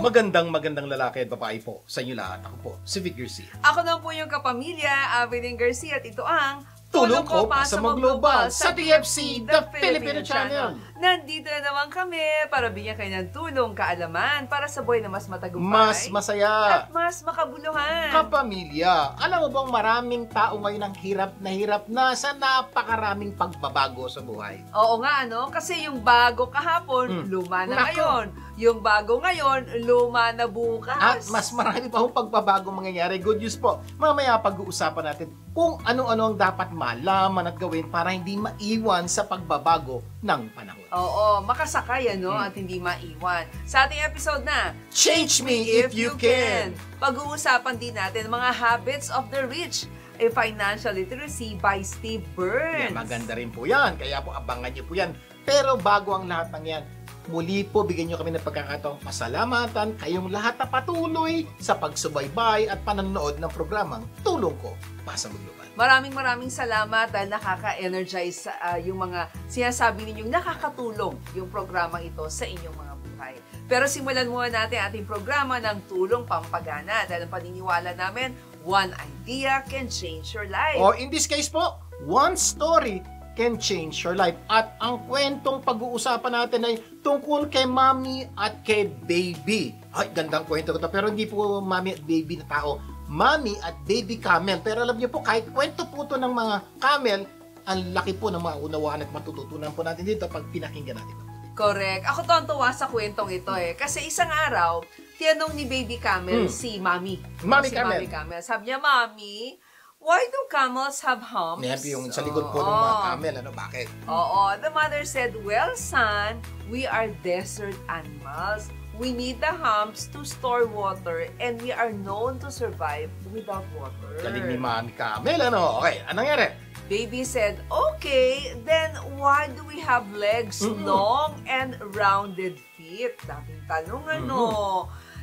Magandang lalaki at babae po sa inyo lahat. Ako po, si Vic Garcia. Ako na po yung kapamilya, Avelyn Garcia, at ito ang Tulong ko pa sa mga global sa TFC, The Filipino Channel. Nandito na naman kami para bigyan kayo ng tulong, kaalaman para sa buhay na mas matagumpay, Mas masaya. at mas makabuluhan. Kapamilya, alam mo bang maraming tao ngayon ang hirap na sa napakaraming pagbabago sa buhay? Oo nga, ano? Kasi yung bago kahapon, luma na Nako. ngayon. Yung bago ngayon, luma na bukas. At mas marami pa hong pagbabago mangyayari. Good news po. Mamaya pag-uusapan natin kung ano-ano ang dapat malaman at gawin para hindi maiwan sa pagbabago ng panahon. Oo, makasakay, ano? At hindi maiwan. Sa ating episode na, Change Me If You Can. Pag-uusapan din natin mga habits of the rich, a financial literacy by Steve Burns. Yeah, maganda rin po yan. Kaya po abangan niyo po yan. Pero bago ang lahat ng yan, muli po bigyan niyo kami ng pagkakataong pasalamatan kayong lahat na patuloy sa pagsubaybay at panonood ng programang Tulong Ko Pa Sa Global. Maraming salamat dahil nakaka-energize yung mga sinasabi ninyong nakakatulong yung programang ito sa inyong mga buhay. Pero simulan muna natin ating programa ng Tulong Pampagana dahil ang paniniwala namin, one idea can change your life. O in this case po, one story can change your life. At ang kwentong pag-uusapan natin ay tungkol kay mommy at kay baby. Ay, gandang kwento ko to. Pero hindi po mommy at baby na tao. Mommy at baby camel. Pero alam niyo po, kahit kwento po to ng mga camel, ang laki po ng maunawaan at matututunan po natin dito pag pinakinggan natin. Correct. Ako tuwa sa kwentong ito eh. Kasi isang araw, tinanong ni baby camel si mommy. Mommy si camel. Mommy camel. Sabi niya, mommy, why do camels have humps? Maybe yung sa likod po ng mga camel, ano, bakit? Oo. The mother said, well, son, we are desert animals. We need the humps to store water and we are known to survive without water. Galing ni Mommy Camel, ano? Okay, anong nangyari? Baby said, okay, then why do we have legs, long and rounded feet? Daming tanong, ano?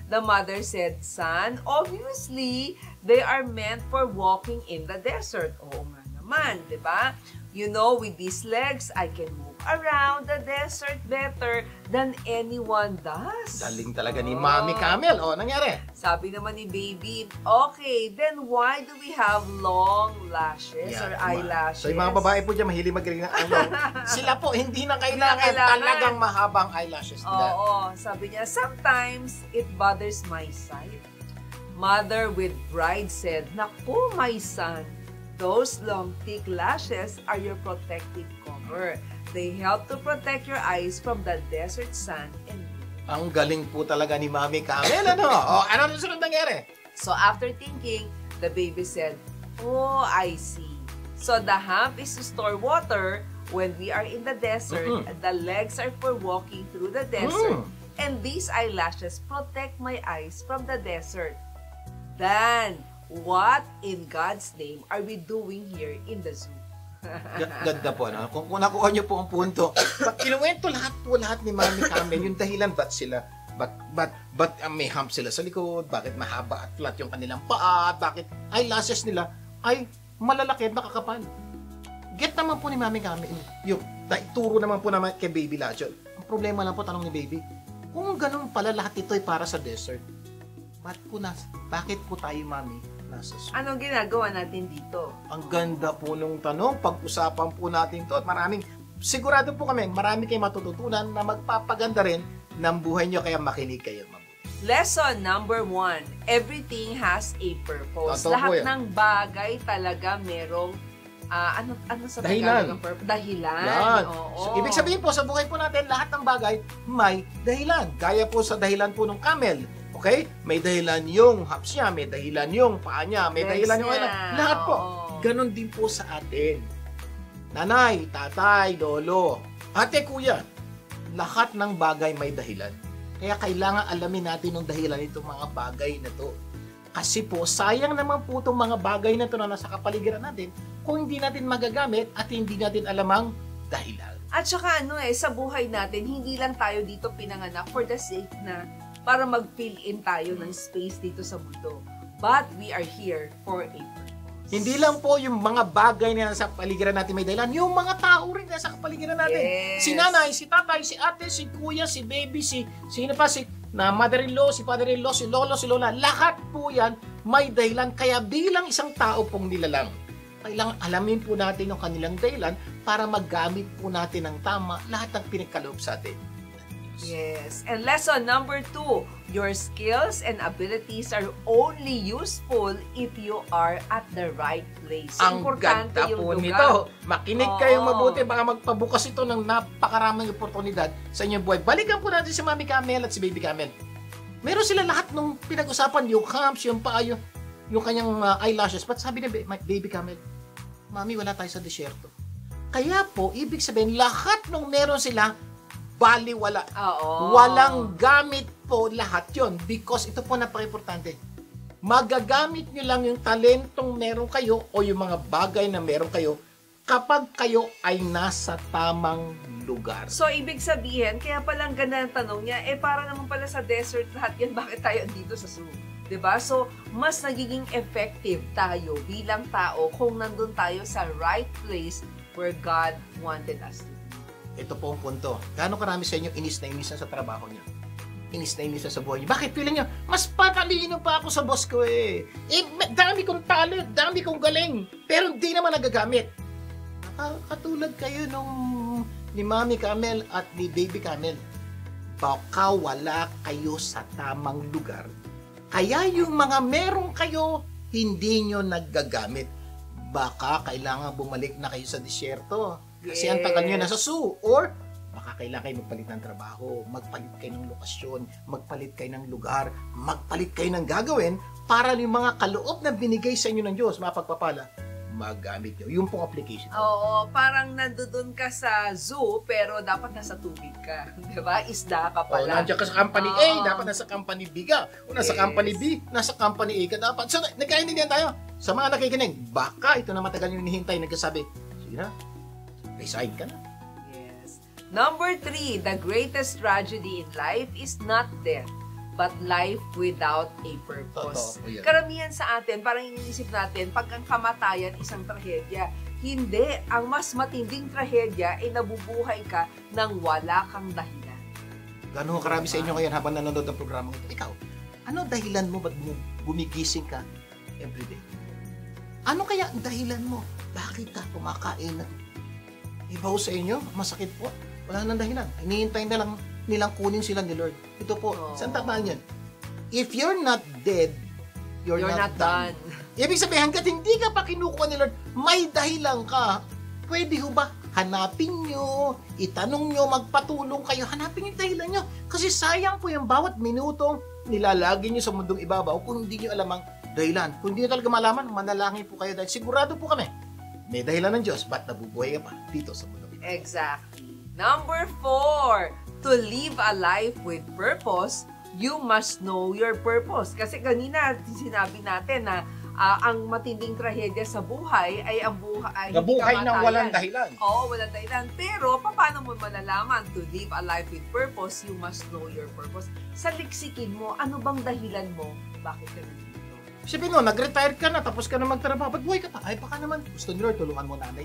The mother said, son, obviously, they are meant for walking in the desert. Oo nga naman, di ba? You know, with these legs, I can move around the desert better than anyone does. Galing talaga ni Mommy Camel. O, nangyari? Sabi naman ni baby, okay, then why do we have long lashes or eyelashes? So, yung mga babae po dyan, mahilig magaling ng ano. Sila po, hindi na kailangan talagang mahabang eyelashes nila. Oo, sabi niya, sometimes it bothers my sight. Mother with pride said, naku, my son, those long, thick lashes are your protective cover. They help to protect your eyes from the desert sun and wind. Ang galing po talaga ni Mommy Camel, ano? O, ano na sunod nangyari? So after thinking, the baby said, oh, I see. So the hump is to store water when we are in the desert. The legs are for walking through the desert. And these eyelashes protect my eyes from the desert. Then, what in God's name are we doing here in the zoo? Ganda po, no? Kung nakuha niyo po ang punto, kinuwento lahat ni Mommy Camel, yung dahilan ba't sila, ba't may hump sila sa likod, bakit mahaba at flat yung kanilang paa, bakit eyelashes nila ay malalaki at makakapal. Get naman po ni Mommy Camel, yung turo naman po naman kay Baby lahat yun. Ang problema lang po, tanong ni Baby, kung ganun pala lahat ito ay para sa desert, bakit po tayo, Mommy, nasa zoo? Anong ginagawa natin dito? Ang ganda po nung tanong, pag-usapan po natin to at sigurado po kami, marami kayong matututunan na magpapaganda rin ng buhay nyo, kaya makinig kayo mabuti. Lesson number 1, everything has a purpose. Totoo po Lahat yan. ng bagay talaga merong ano sa Dahilan. Tagalog ang purpose? Dahilan. Yan. Oo. So, ibig sabihin po, sa buhay po natin, lahat ng bagay may dahilan. Gaya po sa dahilan po ng camel. Okay? May dahilan yung haps niya, may dahilan yung paa niya, may Legs dahilan yung niya. lahat po. Oo. Ganon din po sa atin. Nanay, tatay, lolo, ate, kuya, lahat ng bagay may dahilan. Kaya kailangan alamin natin yung dahilan itong mga bagay na to. Kasi po, sayang naman po itong mga bagay na to na nasa kapaligiran natin kung hindi natin magagamit at hindi natin alam ang dahilan. At saka sa buhay natin, hindi lang tayo dito pinanganak for the sake na para mag-fill in tayo ng space dito sa mundo. But we are here for a purpose. Hindi lang po yung mga bagay na nasa paligiran natin may dahilan, yung mga tao rin nasa kapaligiran natin. Yes. Si nanay, si tatay, si ate, si kuya, si baby, sino pa, si na mother-in-law, si father-in-law, si lolo, si lola, lahat po yan may dahilan. Kaya bilang isang tao pong nilalang, kailangan alamin po natin yung kanilang dahilan para maggamit po natin ng tama lahat ng pinagkaloob sa atin. Yes. And lesson number 2, your skills and abilities are only useful if you are at the right place. Ang Importante ganda yung po lugar. nito. Makinig Oo. kayong mabuti, baka magpabukas ito ng napakaraming oportunidad sa inyong buhay. Balikan po natin si Mami Camel at si Baby Camel. Meron sila lahat nung pinag-usapan, yung humps, yung paa, yung kanyang eyelashes. But sabi ni Baby Camel, Mami, wala tayo sa disyerto. Kaya po, ibig sabihin, lahat nung meron sila, baliwala. Oo. Walang gamit po lahat yon, because ito po napaka-importante. Magagamit nyo lang yung talentong meron kayo o yung mga bagay na meron kayo kapag kayo ay nasa tamang lugar. So, ibig sabihin, kaya palang ganda ang tanong niya, para naman pala sa desert lahat yan, bakit tayo dito sa zoo? 'Di ba? So, mas nagiging effective tayo bilang tao kung nandun tayo sa right place where God wanted us to be. Ito po ang punto. Gaano karami sa inyo inis na sa trabaho niya? Inis na sa buhay niyo. Bakit feeling niyo, mas patalino pa ako sa boss ko eh. Dami kong talent, dami kong galing, pero hindi naman nagagamit. Katulad kayo nung ni Mami Camel at ni Baby Camel. Baka wala kayo sa tamang lugar. Kaya yung mga meron kayo, hindi nyo nagagamit. Baka kailangan bumalik na kayo sa disyerto. Kasi ang tagal nyo nasa zoo. Or baka kailangan kayo magpalit ng trabaho, magpalit kayo ng lokasyon, magpalit kayo ng lugar, magpalit kayo ng gagawin para yung mga kaloob na binigay sa inyo ng Diyos, mapagpapala, magamit nyo. Yung pong application. Oo, parang nandoon ka sa zoo pero dapat nasa tubig ka. 'Di ba? Isda ka O, pala. nandiyan ka sa company A, dapat nasa company B ka. O nasa company B, nasa company A ka dapat. So, nagkaintindihan tayo. Sa mga nakikinig, baka ito na matagal yung hinihintay, nagsasabi, sige na, resign ka na. Yes. Number 3, the greatest tragedy in life is not death, but life without a purpose. Totoo, yan. Karamihan sa atin, parang iniisip natin, pag ang kamatayan isang trahedya. Hindi. Ang mas matinding trahedya ay nabubuhay ka nang wala kang dahilan. Gano'n karami sa inyo ngayon habang nanonood ng programa ito. Ikaw, ano dahilan mo ba't gumigising ka everyday? Ano kaya ang dahilan mo? Bakit ka kumakain na? Iba ho sa inyo, masakit po. Wala nang dahilan. Hinihintay na lang nilang kunin sila ni Lord. Ito po, saan tamaan yan? If you're not dead, you're not done. Ibig sabihin, hanggat hindi ka pa kinukuha ni Lord, may dahilan ka. Pwede ho ba? Hanapin nyo, itanong nyo, magpatulong kayo, hanapin yung dahilan nyo. Kasi sayang po yung bawat minutong nilalagay nyo sa mundong ibabaw kung hindi nyo alam ang dahilan. Kung hindi nyo talaga malaman, manalangin po kayo dahil sigurado po kami, may dahilan ng Diyos, ba't nabubuhay ka pa dito sa mundong ibabaw? Exactly. Number 4, to live a life with purpose, you must know your purpose. Kasi kanina sinabi natin na ang matinding trahedya sa buhay ay ang buhay ng walang dahilan. Oo, walang dahilan. Pero paano mo malalaman to live a life with purpose, you must know your purpose. Saliksikin mo, ano bang dahilan mo? Bakit ka nandito? Sabihin mo, nag-retire ka na, tapos ka na magtrabaho, ba't buhay ka pa? Ay, baka naman, gusto ni Lord, tulungan mo nanay,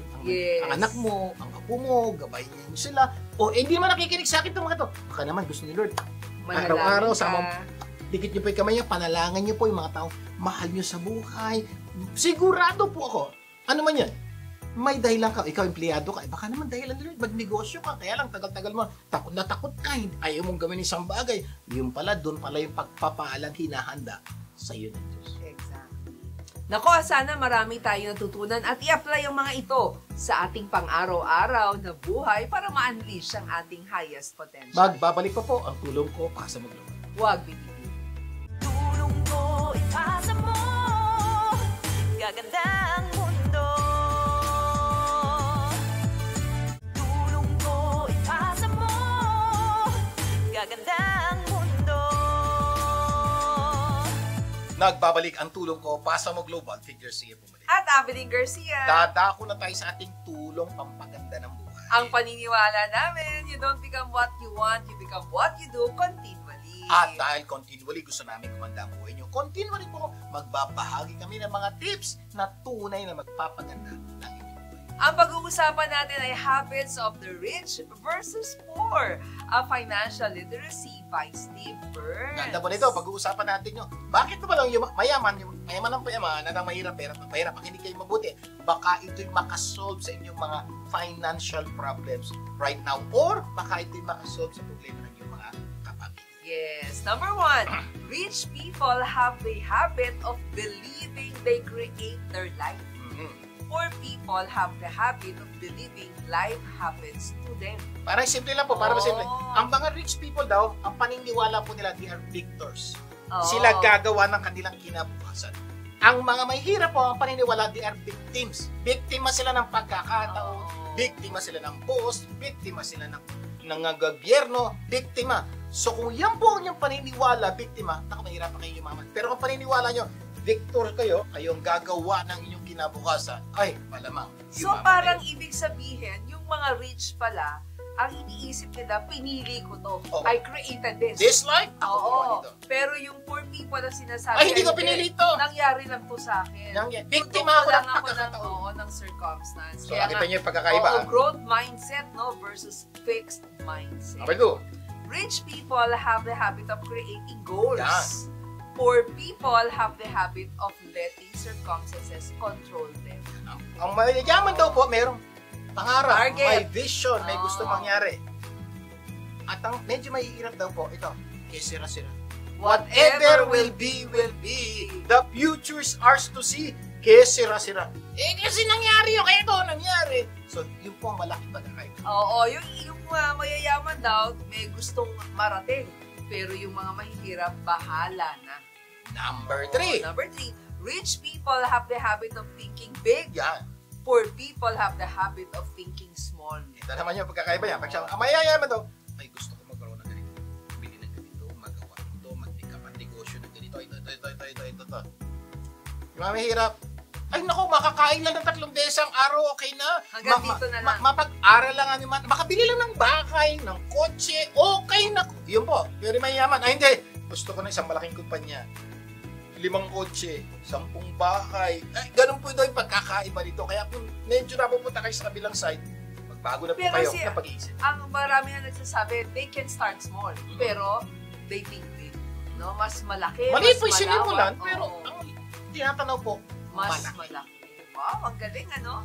ang anak mo, ang apo mo, gabayin niyo sila. O, hindi naman nakikinig sa akin itong mga to. Baka naman, gusto ni Lord, araw-araw, dikit niyo po yung kamay niyo, panalangin niyo po yung mga tao, mahal niyo sa buhay. Sigurado po ako, ano man yan, may dahilan ka, ikaw empleyado ka, baka naman dahilan ni Lord, magnegosyo ka, kaya lang tagal-tagal mo, takot na takot ka, ayaw mong gawin isang bagay. Yung pala, doon pala yung pagpapalang hinahanda sa iyo ng Diyos. Exactly. Nako, sana marami tayo natutunan at i-apply yung mga ito sa ating pang-araw-araw na buhay para ma-unleash ang ating highest potential. Magbabalik pa po ang tulong ko para sa maglo. Huwag bibigyan. Tulong ko ipasa mo, gaganda ang mundo. Tulong ko ipasa mo, gaganda ang mundo. Nagbabalik ang tulong ko para sa Global Figures. Sige, bumalik. At Evelyn Garcia. Dadako na tayo sa ating tulong pampaganda ng buhay. Ang paniniwala namin, you don't become what you want, you become what you do continually. At dahil continually gusto namin kumanda ang buhay nyo, continually po magbabahagi kami ng mga tips na tunay na magpapaganda ng inyong buhay. Ang pag-uusapan natin ay habits of the rich versus poor. A financial literacy by Steve Burns. Ganda po nito, pag-uusapan natin yun. Bakit ba lang yung mayaman ng payaman, na mahirap, pera ng mahirap, pag hindi kayo mabuti, baka ito'y makasolve sa inyong mga financial problems right now, or baka ito'y makasolve sa problema ng inyong mga kapamilya. Yes. Number 1, rich people have the habit of believing they create their life. Poor people have the habit of believing life happens to them. Parang simple lang po, parang Oh. simple. Ang mga rich people daw, ang paniniwala po nila, they are victors. Oo. Sila gagawa ng kanilang kinabukasan. Ang mga may hirap po, ang paniniwala, they are victims. Biktima sila ng pagkakataon, Oo. biktima sila ng boss, biktima sila ng gobyerno, biktima. So kung yan po ang yung paniniwala, biktima, naku, mahirap pa kayo yumaman. Pero kung paniniwala nyo, victor kayo, kayong gagawa ng inyong kinabukasan, ay, malamang. So yumaman parang kayo. ibig sabihin, yung mga rich pala, ang iniisip nila, pinili ko to. Oo. I created this. This life, ako gawa Oo. nito. Pero yung poor people na sinasabi, Ay, hindi ko pinili ito. Nangyari lang to sa akin. Biktima ako lang ng ako pagkakataon. ng circumstance. So, nakita niyo yung pagkakaiba. Oo, growth mindset no versus fixed mindset. Okay, go. Rich people have the habit of creating goals. Yan. Poor people have the habit of letting circumstances control them. Ang mayayaman daw po, merong pangarap, Target. may vision, may gusto Oo. mangyari. At ang medyo mahihirap daw po, ito, kesira-sira. Whatever will be, will be. The future's ours to see. Kesira-sira. Kasi nangyari yun, kaya ito nangyari. So, yun po ang malaking pagkakaiba. Oo, yung mayayaman daw may gustong marating. Pero yung mga mahihirap, bahala na. Number Oo, 3. Number 3, rich people have the habit of thinking big. Yan. Poor people have the habit of thinking small. Ito naman yung pagkakaiba niya. Pag siya, ang mayayaman daw, ay gusto ko magkaroon ng ganito. Bili ng ganito, magawa ito, mag-pick up ang negosyo ng ganito, ito. Yung mga mahirap, ay naku, makakain lang ng 3 beses ang araw, okay na. Hanggang dito na lang. Mapag-aral lang ang makabili lang ng bahay, ng kotse, okay na. Yun po, pero mayayaman. Ay hindi, gusto ko na isang malaking kumpanya. 5 kotse, 10 bahay. Ay, ganun po daw yung pagkakaiba dito. Kaya kung medyo napupunta kayo sa kabilang side, magbago na po Pero kayo si- ng pag-iisip. Ang marami na nagsasabi, they can start small. Pero, they think big. No? Mas malaki, Mali mas po yung sinimulan, malawak. pero Oo. ang tinatanaw po, Mas malaki. Wow, ang galing ano?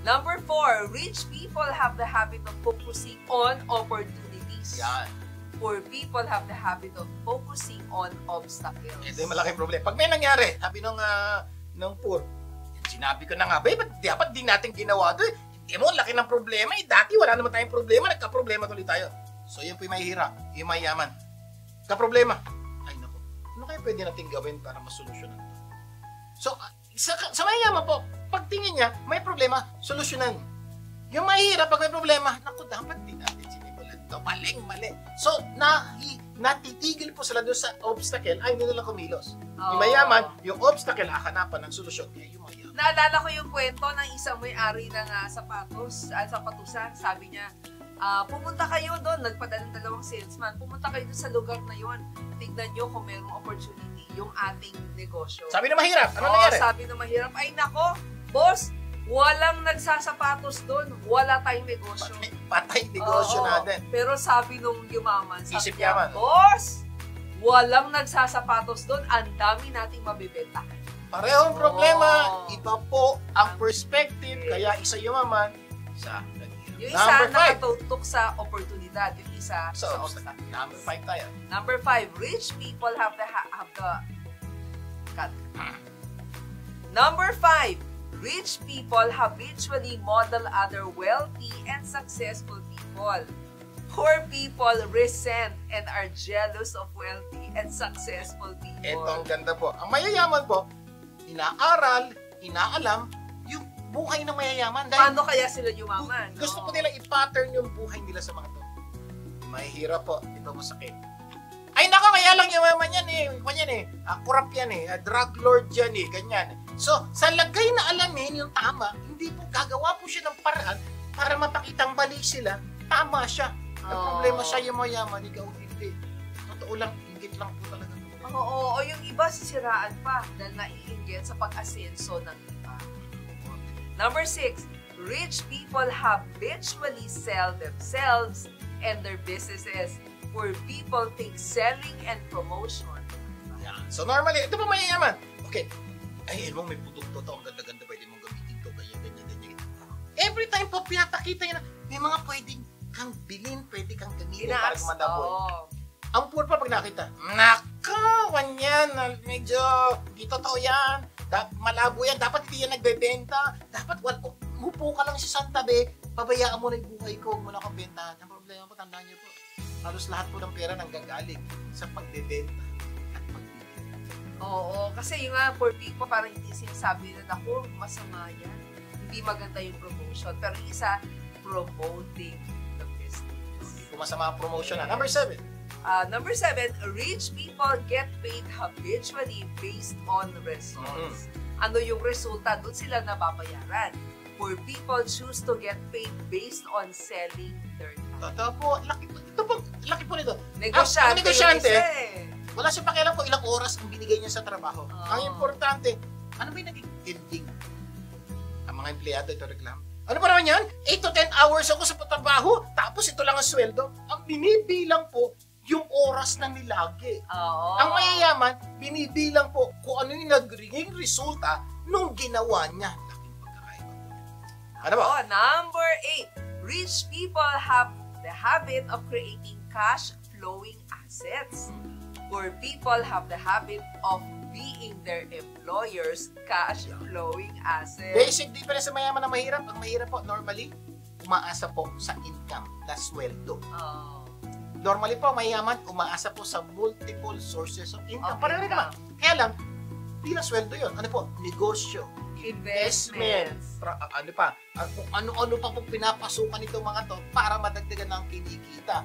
Number 4, rich people have the habit of focusing on opportunities. Yan. Poor people have the habit of focusing on obstacles. Ito yung malaking problema. Pag may nangyari, sabi nung poor, sinabi ko na nga, ba't dapat din natin ginawa ito? Hindi mo, laki ng problema. Dati wala naman tayong problema, nagka-problema tuloy tayo. So yun po yung mahihirap, yung mayaman. Ka-problema. Ay naku, ano kaya pwede natin gawin para masolusyonan ito? So, sa mayaman po, pagtingin niya, may problema, solusyonan. Yung mahirap, pag may problema, naku, dapat din natin sinimulan ito. Mali. So, natitigil po sila doon sa obstacle, ay hindi nila kumilos. Yung Oo. mayaman, yung obstacle, hahanapan ng solusyon. Kaya yung mayaman. Naalala ko yung kwento ng isang may-ari ng sapatusan. Sabi niya, pumunta kayo doon, nagpadala ng 2 salesman, pumunta kayo doon sa lugar na yon. Tignan nyo kung mayroong opportunity yung ating negosyo. Sabi na mahirap, ano Oo, nangyari? sabi na mahirap, ay nako, boss, walang nagsasapatos doon, wala tayong negosyo. Patay negosyo Oo, natin. Pero sabi nung yumaman, Isip sabi niya, yaman. boss, walang nagsasapatos doon, ang dami nating mabibenta. Parehong problema, Oo. iba po ang perspective, kaya isa yumaman sa naghirap. Yung isa Number 5. nakatutok sa oportunidad, yung isa So, sa obstacle. number 5 tayo. Number 5, rich people have the cut. Number 5, rich people habitually model other wealthy and successful people. Poor people resent and are jealous of wealthy and successful people. Ito ang ganda po. Ang mayayaman po, inaaral, inaalam, yung buhay ng mayayaman. Dahil Paano kaya sila yumaman? gusto no? po nila i-pattern yung buhay nila sa mga to. Mahirap po. Ito masakit. Ay nako, kaya lang yumaman yan eh. Kanyan eh. Kurap yan eh. Drug lord yan eh. Ganyan. So, sa lagay na alamin yung tama, hindi po gagawa po siya ng paraan para mapakitang mali sila. Tama siya. Ang problema siya yung mayaman, ikaw hindi. Totoo lang, ingit lang po talaga. Oo, o yung iba sisiraan pa dahil naiinggit sa pag-asenso ng iba. Number 6, rich people habitually sell themselves and their businesses. Poor people take selling and promotion. Yan. So normally, ito pa mayayaman. Okay. Ay, mo may produkto to. Ang ganda-ganda. Pwede mong gamitin to. Ganyan. Every time po, pinapakita niya na may mga pwedeng kang bilhin, pwede kang gamitin para gumanda po. Ang poor pa pag nakita, nako, kanyan, medyo, di totoo yan. Malabo yan. Dapat hindi yan nagbebenta. Dapat, mupo ka lang sa santabi, pabayaan mo na yung buhay ko, huwag mo na akong bentahan. Ang problema po, tandaan niyo po, halos lahat po ng pera nanggagaling sa pagbebenta at pagbibili. Oo, kasi yung nga, poor people, parang hindi sinasabi na, naku, masama yan. Hindi maganda yung promotion. Pero yung isa, promoting the business. Kung masama ang promotion na. Number 7. Number 7, rich people get paid habitually based on results. Ano yung resulta, doon sila nababayaran. Poor people choose to get paid based on selling their time. Totoo po, laki po nito. Negosyante. Negosyante, yung isa eh. wala siyang pakialam kung ilang oras ang binigay niya sa trabaho. Ang importante, ano ba yung naging ending? Ang mga empleyado ito reklamo. Ano pa naman yan? 8 to 10 hours ako sa trabaho, tapos ito lang ang sweldo. Ang binibilang po, yung oras na nilagi. Oo. Ang mayayaman, binibilang po kung ano yung naging resulta nung ginawa niya. Laking pagkakaiba po. Ano ba? Oh, number 8, rich people have the habit of creating cash flowing assets. Poor people have the habit of being their employer's cash flowing assets. Basic difference sa mayaman na mahirap. Ang mahirap po, normally, umaasa po sa income na sweldo. Oh. Normally po, mayaman, umaasa po sa multiple sources of income. Okay, Pareho rin naman. Kaya lang, di lang sweldo yun. Ano po? Negosyo. Investments. Ano pa? Kung ano-ano pa po pinapasukan itong mga to para madagdagan ng kinikita.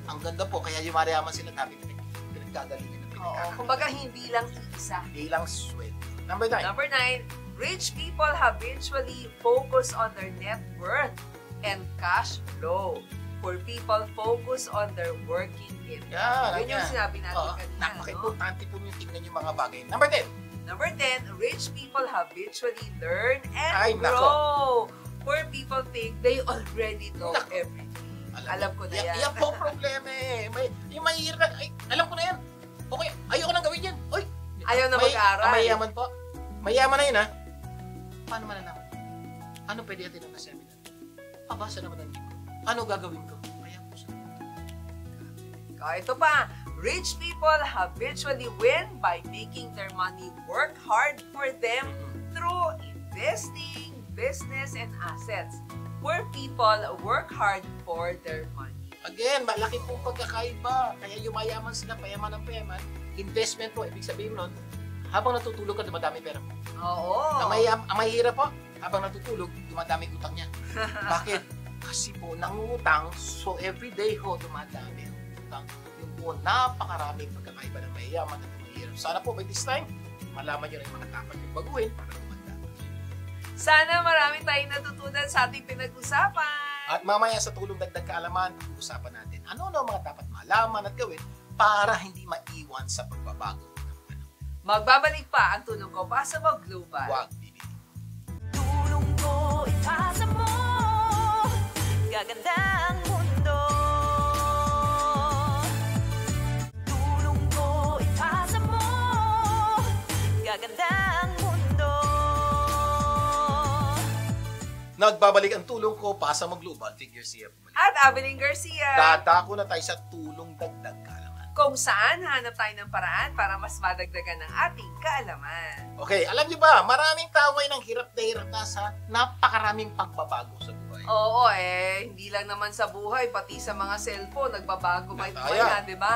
Ang ganda po, kaya yung mayaman sila tabi pinagkagalingan ng Oo. pinagkakalit. Kumbaga, hindi lang isa. Hindi lang sweldo. Number 9. Number 9, rich people habitually focus on their net worth and cash flow. Poor people focus on their working income. Yan, Yun yung sinabi natin kanina. Napaka-importante po yung tingnan yung mga bagay. Number 10. Number 10, rich people habitually learn and Ay, grow. Poor people think they already know Nako. everything. Alam ko na yan. Yan po ang problema eh. Yung mahirap, ay, alam ko na yan. Okay, ayoko nang gawin yan. Oy, Ayaw na mag-aral. Mayaman po. Mayaman na yun ha. Paano malalaman? Ano pwede natin na seminar? Pabasa naman ang libro. Ano gagawin ko? Ayan po siya. Ito pa, rich people habitually win by making their money work hard for them through investing, business, and assets. Poor people work hard for their money. Again, malaki pong pagkakaiba. Kaya yung mayaman sila, payaman ng payaman. Investment po, ibig sabihin nun, habang natutulog ka, dumadami pera mo. Oo. Ang mahirap po, habang natutulog, dumadami utang niya. Bakit? Kasi po, nangutang, so everyday ho, dumadami ang utang. Yung po, napakaraming pagkakaiba ng mayayaman at mahirap. Sana po, by this time, malaman nyo na yung mga dapat yung baguhin para lumanda. Sana marami tayong natutunan sa ating pinag-usapan. At mamaya sa tulong dagdag kaalaman, usapan natin ano-ano ang mga dapat malaman at gawin para hindi maiwan sa pagbabago ng panahon. Magbabalik pa ang tulong ko para sa Mo Global. Huwag bibili. Tulong ko ipasa mo, gaganda ang mundo. Tulong ko ipasa mo, gaganda ang mundo. Nagbabalik ang tulong ko, pasa mo global, figure siya. At Abilene Garcia. Dadako na tayo sa tulong dagdag kaalaman. Kung saan hanap tayo ng paraan para mas madagdagan ng ating kaalaman. Okay, alam niyo ba, maraming tao ngayon ang hirap na sa napakaraming pagbabago sa buhay. Oo hindi lang naman sa buhay, pati sa mga cellphone, nagbabago may buhay Nataya. na, di ba?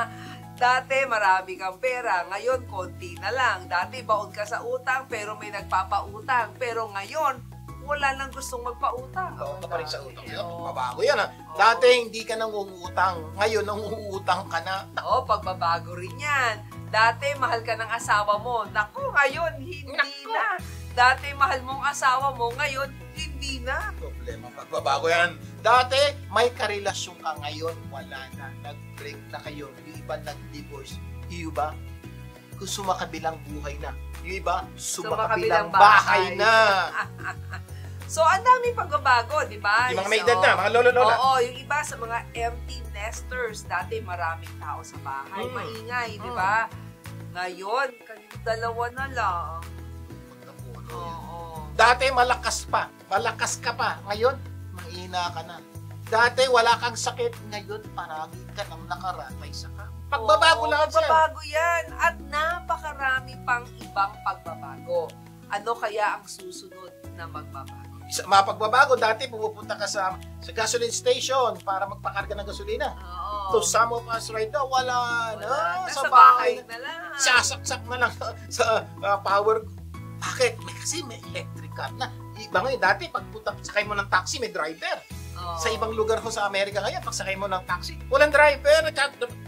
Dati marami kang pera, ngayon konti na lang. Dati baon ka sa utang, pero may nagpapautang. Pero ngayon, wala nang gustong magpautang. Baon ka pa rin sa utang. Yan, Oo. pagbabago yan ha. Dati hindi ka nangungutang, ngayon nangungutang ka na. Oo, pagbabago rin yan. Dati mahal ka ng asawa mo. Naku, ngayon hindi Naku. na. Dati mahal mong asawa mo, ngayon hindi na. Problema, pagbabago yan. Dati may karelasyon ka, ngayon wala na. Nag-break na kayo. Yung iba nag-divorce. Yung iba, sumakabilang buhay na. Yung iba, sumakabilang bahay na. So, ang daming pagbabago, di ba? Yung mga may edad na, mga lolo-lola. Oo, yung iba sa mga empty nesters. Dati maraming tao sa bahay, maingay, di ba? Ngayon, kayong dalawa na lang. Oo. Dati malakas pa. Malakas ka pa. Ngayon, mahina ka na. Dati wala kang sakit. Ngayon, paragi ka nang nakaratay sa ka. Pagbabago lang yan. Pagbabago yan. At napakarami pang ibang pagbabago. Ano kaya ang susunod na magbabago? Mga pagbabago, dati pumupunta ka sa gasoline station para magpakarga ng gasolina. Oo. To some of us right now, wala na. Nasa bahay na lang. Sasaksak na lang sa power. Bakit? Kasi may electric car na. Iba ngayon, dati pagpunta, sakay mo ng taxi, may driver. Oo. Sa ibang lugar ko sa Amerika ngayon, pag sakay mo ng taxi, walang driver.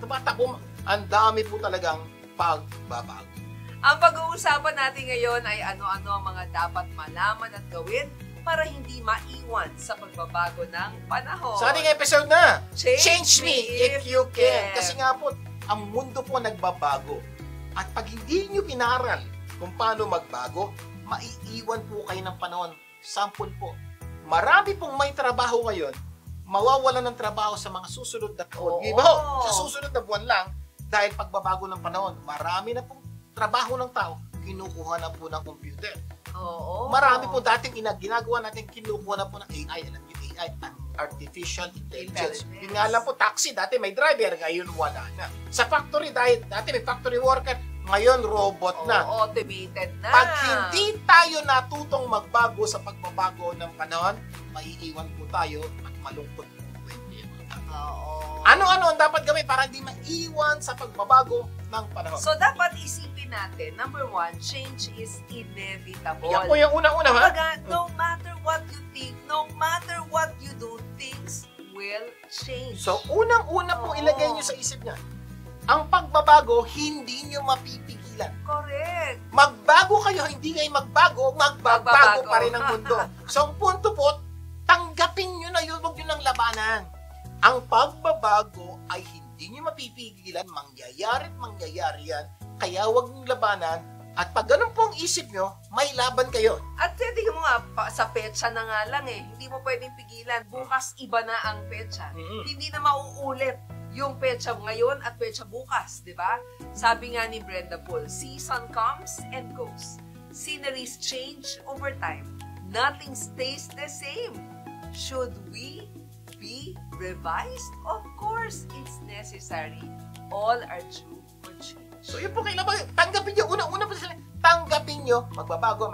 Tumatakbo. Ang dami po talagang pagbabago. Ang pag-uusapan natin ngayon ay ano-ano ang mga dapat malaman at gawin para hindi maiwan sa pagbabago ng panahon. Sa ating episode na, Change me if you can. Kasi nga po, ang mundo po nagbabago. At pag hindi nyo pinaral kung paano magbago, maiiwan po kayo ng panahon. Sample po, marami pong may trabaho ngayon, mawawalan ng trabaho sa mga susunod na taon. Oo. Iba ho, sa susunod na buwan lang, dahil pagbabago ng panahon, marami na pong trabaho ng tao, kinukuha na po ng computer. Oo. Marami po dating ginagawa natin, kinukuha na po ng AI. Alam niyo, AI, Artificial Intelligence. Yun nga lang po, taxi, dati may driver, ngayon wala na. Sa factory, dati may factory worker, ngayon robot na. Automated na. Pag hindi tayo natutong magbago sa pagbabago ng panahon, maiiwan po tayo at malungkot po pwede. Oo. Ano-ano ang dapat gawin para hindi maiwan sa pagbabago ng panahon? So, dapat isipin natin, number one, change is inevitable. Yan po yung unang-una, ha? Kumbaga, no matter what you think, no matter what you do, things will change. So, unang-una Oo. pong ilagay nyo sa isip niya, ang pagbabago, hindi nyo mapipigilan. Correct. Magbago kayo, hindi kayo magbago Magbabago. pa rin ang mundo. So, ang punto po, tanggapin nyo na yun, huwag nyo nang labanan. Ang pagbabago ay hindi nyo mapipigilan, mangyayari yan, kaya huwag nyo labanan, at pag ganun po ang isip nyo, may laban kayo. At pwede mo nga, sa petsa na nga lang hindi mo pwedeng pigilan. Bukas iba na ang petsa. Hindi na mauulit yung petsa ngayon at petsa bukas, di ba? Sabi nga ni Brenda Paul, season comes and goes. Sceneries change over time. Nothing stays the same. Should we be revised? Of course, it's necessary. All are due for change. So, yun po kailangan, tanggapin nyo, unang-una po sila, tanggapin nyo, magbabago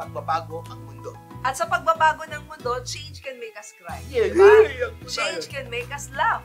ang mundo. At sa pagbabago ng mundo, change can make us cry. Yeah, Diba? yeah. Change can make us laugh.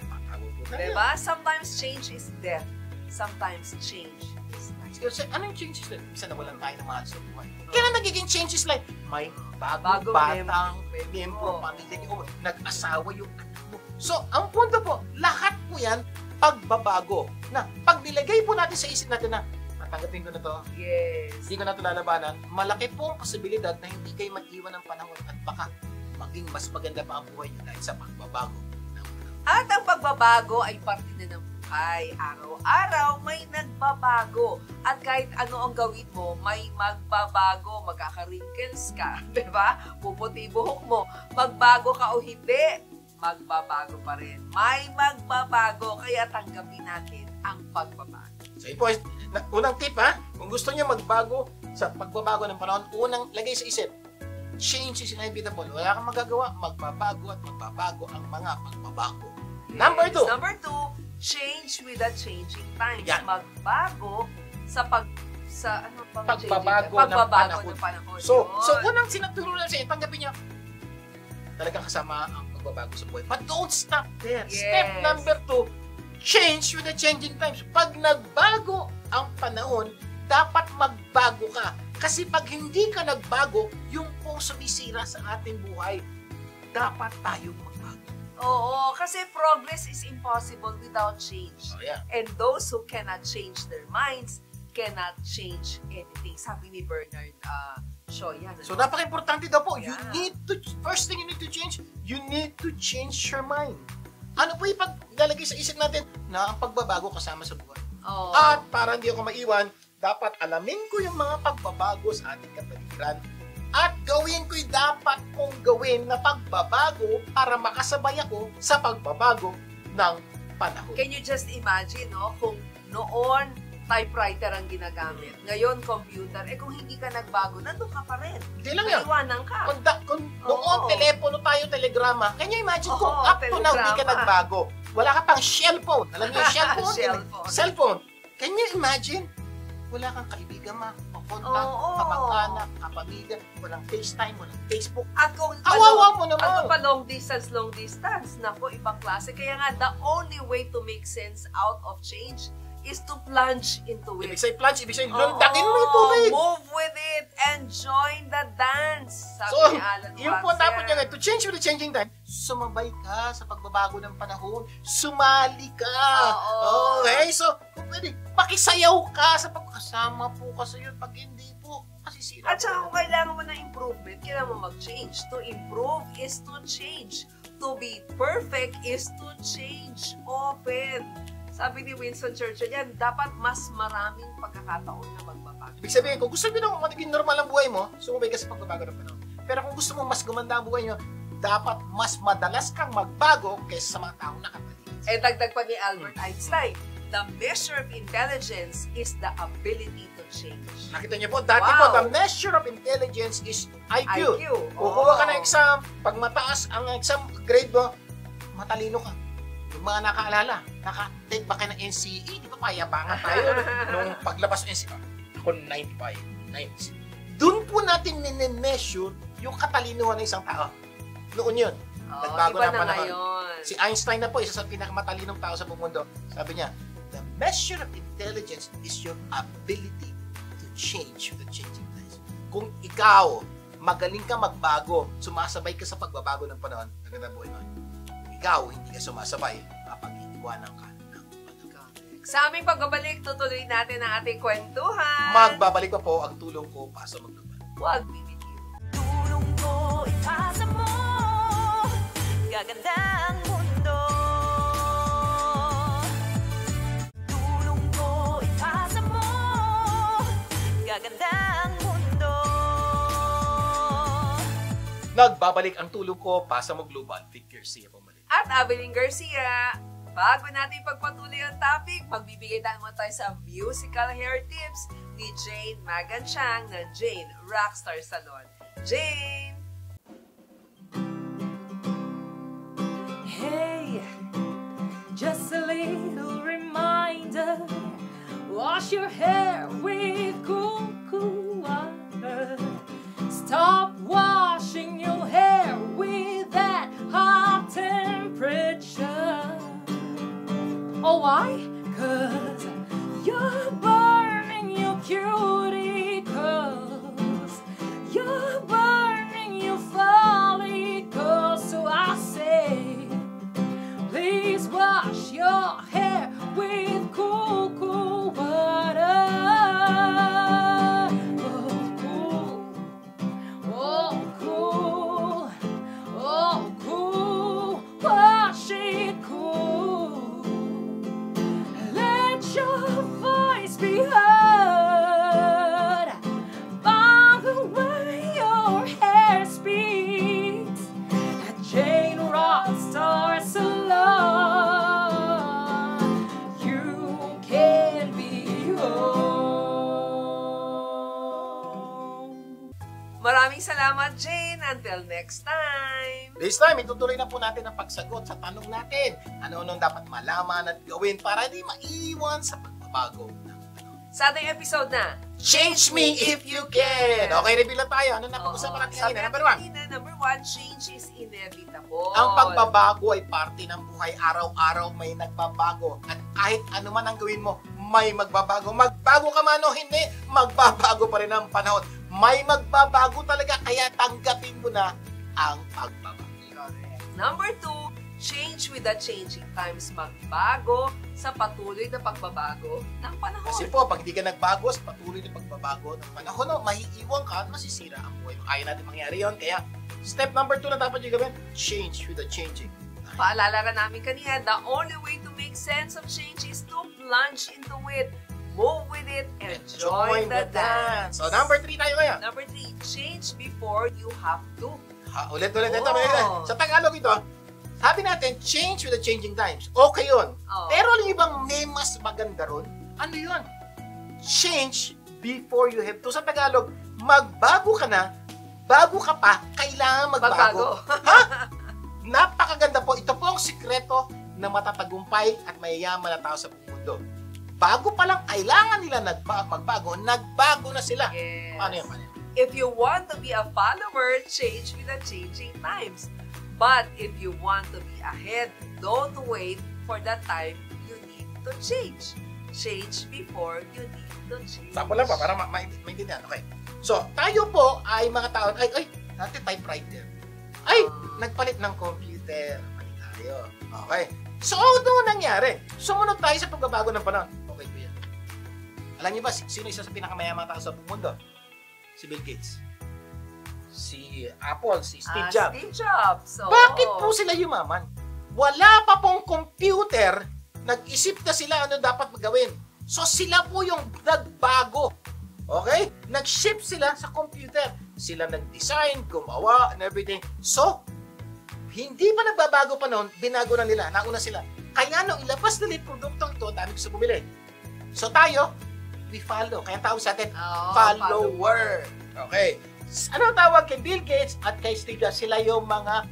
Diba? Diba? Sometimes change is death. Sometimes change is life. Kasi anong changes na? Isa na walang tayo ng mahal sa buhay. Kailan nagiging changes like, may bagong Bagong batang membro. miyembro, pamilya niyo, nag-asawa yung anak mo. So, ang punto po, lahat po yan, pagbabago. Na, pag nilagay po natin sa isip natin na, tatanggapin ko na to, Yes. hindi ko na ito lalabanan, malaki po ang posibilidad na hindi kayo mag-iwan ng panahon at baka maging mas maganda pa ang buhay niyo dahil sa pagbabago. At ang pagbabago ay parte na ng buhay. Araw-araw may nagbabago. At kahit ano ang gawin mo, may magbabago. Magkaka-wrinkles ka. Diba? Puputi buhok mo. Magbago ka o hindi, magbabago pa rin. May magbabago. Kaya tanggapin natin ang pagbabago. So, ito po, unang tip ha, kung gusto niyo magbago sa pagbabago ng panahon, unang lagay sa isip, change is inevitable. Wala kang magagawa, magbabago at magbabago ang mga pagbabago. Number Yes. 2. Number 2, change with the changing times. Yan. Magbago sa ano pang Pagbabago changing? ng panahon. ng panahon. So Yun. unang sinaturo lang sa'yo, tanggapin niyo, talagang kasama ang pagbabago sa buhay. But don't stop there. Yes. Step number 2, change with the changing times. Pag nagbago ang panahon, dapat magbago ka. Kasi pag hindi ka nagbago, yung pong sumisira sa ating buhay, dapat tayong magbago. Oo, kasi progress is impossible without change. Oh, yeah. And those who cannot change their minds cannot change anything. Sabi ni Bernard Shaw yan. So, napaka-importante daw po. Yeah. First thing you need to change, you need to change your mind. Ano po yung paglalagay sa isip natin na ang pagbabago kasama sa buhay? Oo. At para hindi ako maiwan, dapat alamin ko yung mga pagbabago sa ating kapaligiran at gawin ko'y dapat kong gawin na pagbabago para makasabay ako sa pagbabago ng panahon. Can you just imagine, no? Kung noon, typewriter ang ginagamit. Ngayon, computer. Kung hindi ka nagbago, nandun ka pa rin. Hindi lang yan. Naiwanan ka. Kung noon, Oo. telepono tayo, telegrama. Can you imagine kung Oo, up to now, hindi ka telegrama. nagbago? Wala ka pang cellphone. Alam niyo yung cellphone? Cellphone. Cellphone. Can you imagine? Wala kang kaibigan, makontak, Oo. kapag-anak, kapamilya, walang FaceTime, walang Facebook. At kung Kawawa mo naman. Ano pa long distance. Naku, ibang klase. Kaya nga, the only way to make sense out of change is to plunge into Ibig it. sabihin plunge, ibig sabihin, Oo, lundakin mo yung tubig. move with it and join the dance. Sabi So, ni Alan yung po Watts dapat yan. nyo to change with the changing time, sumabay ka sa pagbabago ng panahon, sumali ka. Oo. Okay, so, kung pwede, pakisayaw ka sa pagkasama po kasi yun, pag hindi po, masisira. At saka kung kailangan mo ng improvement, kailangan mo mag-change. To improve is to change. To be perfect is to change often. Sabi ni Winston Churchill yan, dapat mas maraming pagkakataon na magbabago. Ibig sabihin, kung gusto nyo na magiging normal ang buhay mo, sumabay ka sa pagbabago ng panahon. Pero kung gusto mo mas gumanda ang buhay nyo, dapat mas madalas kang magbago kaysa sa mga taong nakapaligid. Dagdag pa ni Albert Einstein, the measure of intelligence is the ability to change. Nakita niyo po, dati Wow. po, the measure of intelligence is IQ. Kukuha ka ng exam, pag mataas ang exam grade mo, matalino ka. Yung mga nakaalala, naka-take ba kayo ng NCE? Di ba payabangan tayo nung paglabas ng NCE? Ako 95, 90. Doon po natin nine-measure yung katalinuhan ng isang tao. Noon yun. Nagbago iba na na panahon. ngayon. Si Einstein na po, isa sa pinakamatalinong tao sa buong mundo. Sabi niya, the measure of intelligence is your ability to change with the changing times. Kung ikaw, magaling ka magbago, sumasabay ka sa pagbabago ng panahon, maganda buhay mo. Kung ikaw, hindi ka sumasabay, mapag-iiwanan ka ng panahon. Sa aming pagbabalik, tutuloy natin ang ating kwentuhan. Magbabalik pa po ang tulong ko para sa maglubad. Huwag bibitiw. Tulong ko, ipasa mo. Gaganda ang mundo. Tulong ko, ipasa mo. Gaganda ang mundo. Nagbabalik ang tulong ko para sa maglubad. Vic Garcia pumalik. At Abeling Garcia, bago natin pagpatuloy ang topic, magbibigay tayo tayo sa musical hair tips ni Jane Maganchang ng Jane Rockstar Salon. Jane! Hey, just a little reminder. Wash your hair with cool, cool water. Stop washing your hair with that hot temperature. Oh, why? 'Cause you're burning your cuticles. You're burning your follicles. So I say, please wash your hair with cool, cool water. Oh, cool. Oh, cool. Wash it cool. Let your voice be heard by the way your hair speaks at Jane Rockstar Salon. You can be home. Maraming salamat, Jane. Until next time. This time, itutuloy na po natin ang pagsagot sa tanong natin. Ano nung dapat malaman at gawin para di maiwan sa pagbabago ng panahon. Sa ating episode na, Change me if you can! Okay, reveal na tayo. Ano na pag-usapan natin Sabi ngayon? natin Number 1. kanina, number 1, change is inevitable. Ang pagbabago ay parte ng buhay. Araw-araw may nagbabago. At kahit ano man ang gawin mo, may magbabago. Magbago ka man o hindi, magbabago pa rin ang panahon. May magbabago talaga, kaya tanggapin mo na ang pagbabago. Number 2, change with the changing times. Magbago sa patuloy na pagbabago ng panahon. Kasi po, pag hindi ka nagbago sa patuloy na pagbabago ng panahon, no, maiiwan ka at masisira ang buhay mo. Ayaw natin mangyari yon. Kaya, step number 2 na dapat yung gawin, change with the changing. Paalala ka namin kanina, the only way to make sense of change is to plunge into it. move with it, and join the dance. So, number 3 tayo ngayon. Number 3, change before you have to. Ulit. Ito. Oh. Sa Tagalog ito, sabi natin, change with the changing times. Okay yun. Oh. Pero alam niyo bang may mas maganda ron? Ano yun? Change before you have to. Sa Tagalog, magbago ka na, bago ka pa, kailangan magbago. Ha? Napakaganda po. Ito po ang sikreto ng matatagumpay at mayayaman na tao sa buong mundo. Bago pa lang kailangan nila magbago na sila. Yes. Paano yan? If you want to be a follower, change with the changing times. But if you want to be ahead, don't wait for the time you need to change. Change before you need to change. Sample lang pa para maintindihan. Okay. So, tayo po ay mga tao, dati typewriter. Nagpalit ng computer. Mali tayo. Okay. So, ano nangyari? Sumunod tayo sa pagbabago ng panahon. Okay po yan. Alam niyo ba, sino isa sa pinakamayamang tao sa buong mundo? Si Bill Gates. Si Apple, si Steve Jobs. Steve Jobs. So, Bakit po sila yumaman? Wala pa pong computer, nag-isip na sila ano dapat magawin. So sila po yung nagbago. Okay? Nag-ship sila sa computer. Sila nag-design, gumawa, and everything. So, hindi pa nagbabago pa noon, binago na nila, nauna sila. Kaya nung ilabas nila yung produktong ito, dami gusto bumili. So tayo, we follow. Kaya tawag sa atin, follower. Okay. Ano tawag kay Bill Gates at kay Steve Jobs? Sila yung mga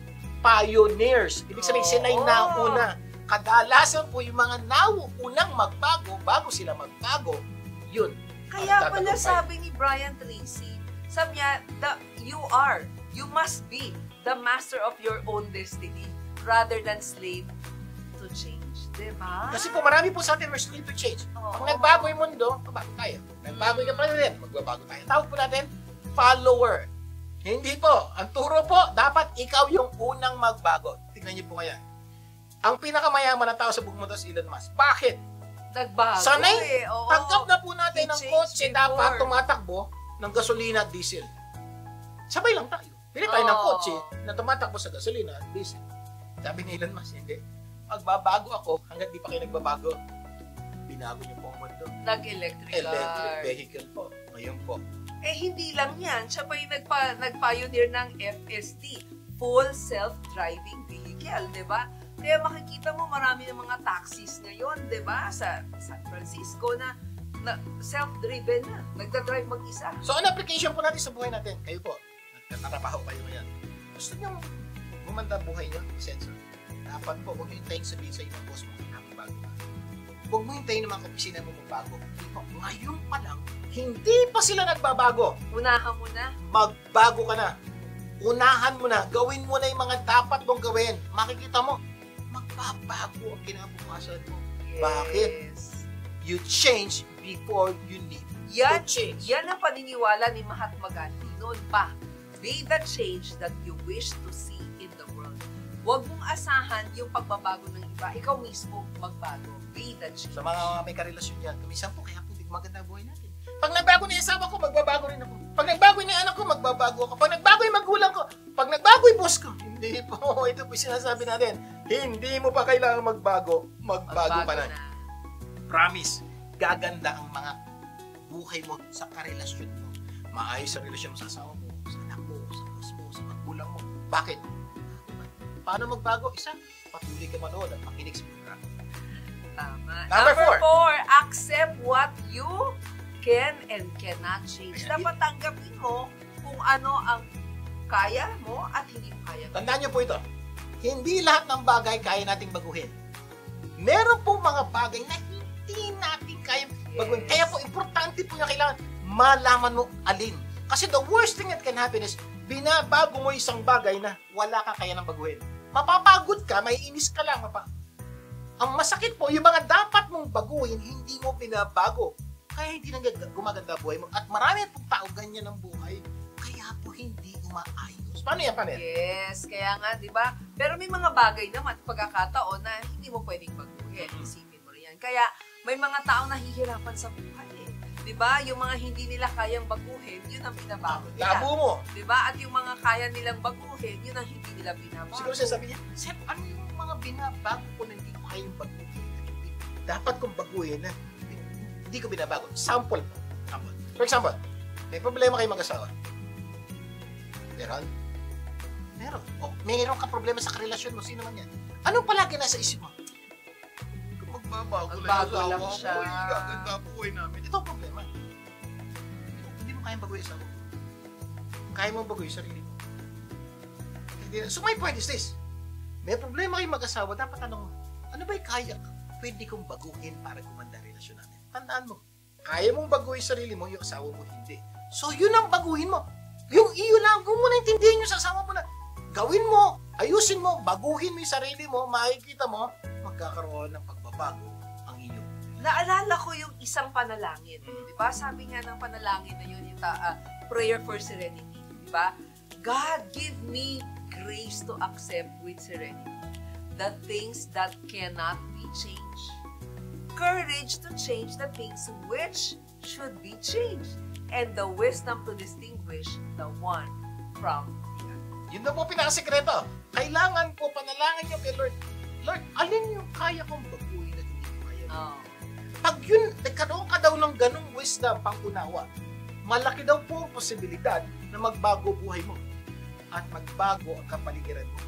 pioneers. Ibig sabihin, sila yung nauna. Kadalasan po yung mga nauunang magbago, bago sila magbago, yun. Kaya pala sabi ni Brian Tracy, sabi niya, you must be the master of your own destiny rather than slave to change. Diba? Kasi po marami po sa atin, we're slave to change. Pag nagbago yung mundo, magbago tayo. Nagbago yung kapatid, magbabago tayo. Tawag po natin, follower. Hindi po. Ang turo po, dapat ikaw yung unang magbago. Tingnan niyo po kaya. Ang pinakamayaman na tao sa buong mundo si Elon Musk. Bakit? Nagbago Sanay, Oo. tanggap na po natin ng Change kotse before. dapat tumatakbo ng gasolina at diesel. Sabay lang tayo. Pili tayo ng kotse na tumatakbo sa gasolina at diesel. Sabi ni Elon Musk, hindi. Magbabago ako hanggat di pa kayo nagbabago. Binago niyo po ang mundo. Nag-electric Electric car. vehicle po. Ngayon po. Eh, hindi lang yan. Siya pa yung nag-pioneer ng FSD, Full Self-Driving Vehicle, di ba? Kaya makikita mo marami ng mga taxis ngayon, di ba? Sa San Francisco na self-driven na. Nagdadrive mag-isa. So, ano application po natin sa buhay natin? Kayo po, nagtatrabaho kayo ngayon. Gusto niyo gumanda buhay niyo? Sensor. Dapat po, huwag niyo hintayin sabihin sa inyo, boss mo, bago ka. Huwag mo hintayin ng mga opisina mo magbago. Hindi po, ngayon pa lang, hindi pa sila nagbabago. Unahan mo na. Magbago ka na. Unahan mo na. Gawin mo na yung mga dapat mong gawin. Makikita mo, magbabago ang kinabukasan mo. Yes. Bakit? You change before you need to change. Yan ang paniniwala ni Mahatma Gandhi noon pa. Be the change that you wish to see in the world. Huwag mong asahan yung pagbabago ng iba. Ikaw mismo magbago. Be the change. Sa mga may karelasyon yan, kumisan po, kaya po hindi maganda ang buhay natin. Pag nagbago na yung asawa ko, magbabago rin ako. Pag nagbago yung anak ko, magbabago ako. Pag nagbago yung magulang ko, pag nagbago yung boss ko, hindi po. Ito po yung sinasabi natin. Hindi mo pa kailangan magbago ka na. Promise, gaganda ang mga buhay mo sa karelasyon mo. Maayos sa relasyon mo sa asawa mo, sa anak mo, sa boss mo, sa magulang mo. Bakit? Paano magbago? Isa, patuloy ka manood at makinig sa program. Tama. Number 4, accept what you can and cannot change. Ayan. Dapat tanggapin mo kung ano ang kaya mo at hindi mo kaya. Tandaan niyo po ito, hindi lahat ng bagay kaya nating baguhin. Meron pong mga bagay na hindi natin kaya baguhin. Yes. Kaya po, importante po na kailangan malaman mo alin. Kasi the worst thing that can happen is, binabago mo isang bagay na wala kang kaya ng baguhin. Mapapagod ka, may inis ka lang. Ang masakit po, yung mga dapat mong baguhin, hindi mo binabago. Kaya hindi nang gumaganda buhay mo. At marami pong tao ganyan ang buhay. Kaya po hindi umaayos. Paano yan? Yes, kaya nga, di ba? Pero may mga bagay naman, pagkakataon na hindi mo pwedeng baguhin. Isipin mo rin yan. Kaya may mga taong nahihirapan sa buhay eh. Di ba? Yung mga hindi nila kayang baguhin, yun ang binabago nila. Labo mo. Di ba? At yung mga kaya nilang baguhin, yun ang hindi nila binabago. Siguro siya sabi niya, Sir, ano yung mga binabago ko na hindi ko kayang baguhin? Dapat kong baguhin na hindi ko binabago. Sample po. Sample. For example, may problema kayo mag-asawa. Meron? Meron. O, meron ka problema sa karelasyon mo. Sino man yan? Anong palagi nasa isip mo? Kung magbabago Magbago lang siya. Gaganda buhay namin. Ito ang problema. Hindi mo kayang bagoy sa kaya mo bagoy sarili mo. So my point is this. May problema kayo mag-asawa, dapat tanong mo, ano ba'y kaya pwede kong baguhin para gumanda ang relasyon natin? Tandaan mo, kaya mong baguhin sarili mo, yung asawa mo hindi. So yun ang baguhin mo. Yung iyo lang, kung mo naintindihan yung sa asawa mo na, gawin mo, ayusin mo, baguhin mo yung sarili mo, makikita mo, magkakaroon ng pagbabago ang iyo. Naalala ko yung isang panalangin. Di ba? Sabi nga ng panalangin na yun, yung prayer for serenity. Di ba? God, give me grace to accept with serenity the things that cannot be changed. Courage to change the things which should be changed. And the wisdom to distinguish the one from the other. Yun na po pinakasekreto. Kailangan po panalangin nyo kay Lord. Lord, alin yung kaya kong baguhin at hindi ko kaya? Oh. Pag yun, nagkaroon ka daw ng ganong wisdom, pangunawa, malaki daw po ang posibilidad na magbago buhay mo. At magbago ang kapaligiran mo.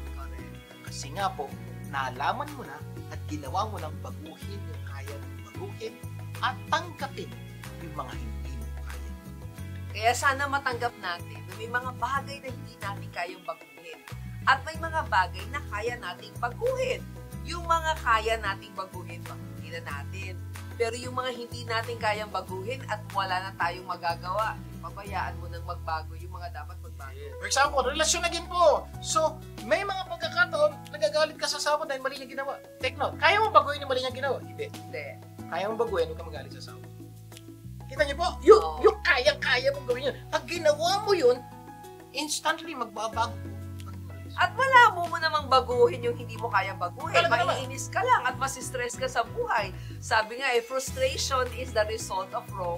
Kasi nga po, naalaman mo na at ginawa mo ng baguhin yung kaya mong baguhin at tanggapin yung mga hindi mo kaya. Kaya sana matanggap natin na may mga bagay na hindi natin kayang baguhin. At may mga bagay na kaya nating baguhin. Yung mga kaya nating baguhin, baguhin na natin. Pero yung mga hindi natin kayang baguhin at wala na tayong magagawa, pabayaan mo nang magbago yung mga dapat magbago. For example, relasyon na din po. So, may mga pagkakataon, nagagalit ka sa asawa dahil mali niya ginawa. Take note, kaya mo baguhin yung mali niya ginawa? Hindi. Hindi. Kaya mo baguhin, huwag ka magalit sa asawa. Kita niyo po, Oo. yung kaya mong gawin yun. Pag ginawa mo yun, instantly magbabago po. At wala mo namang baguhin yung hindi mo kayang baguhin. Talaga naman. Maiinis ka lang at masistress ka sa buhay. Sabi nga, frustration is the result of wrong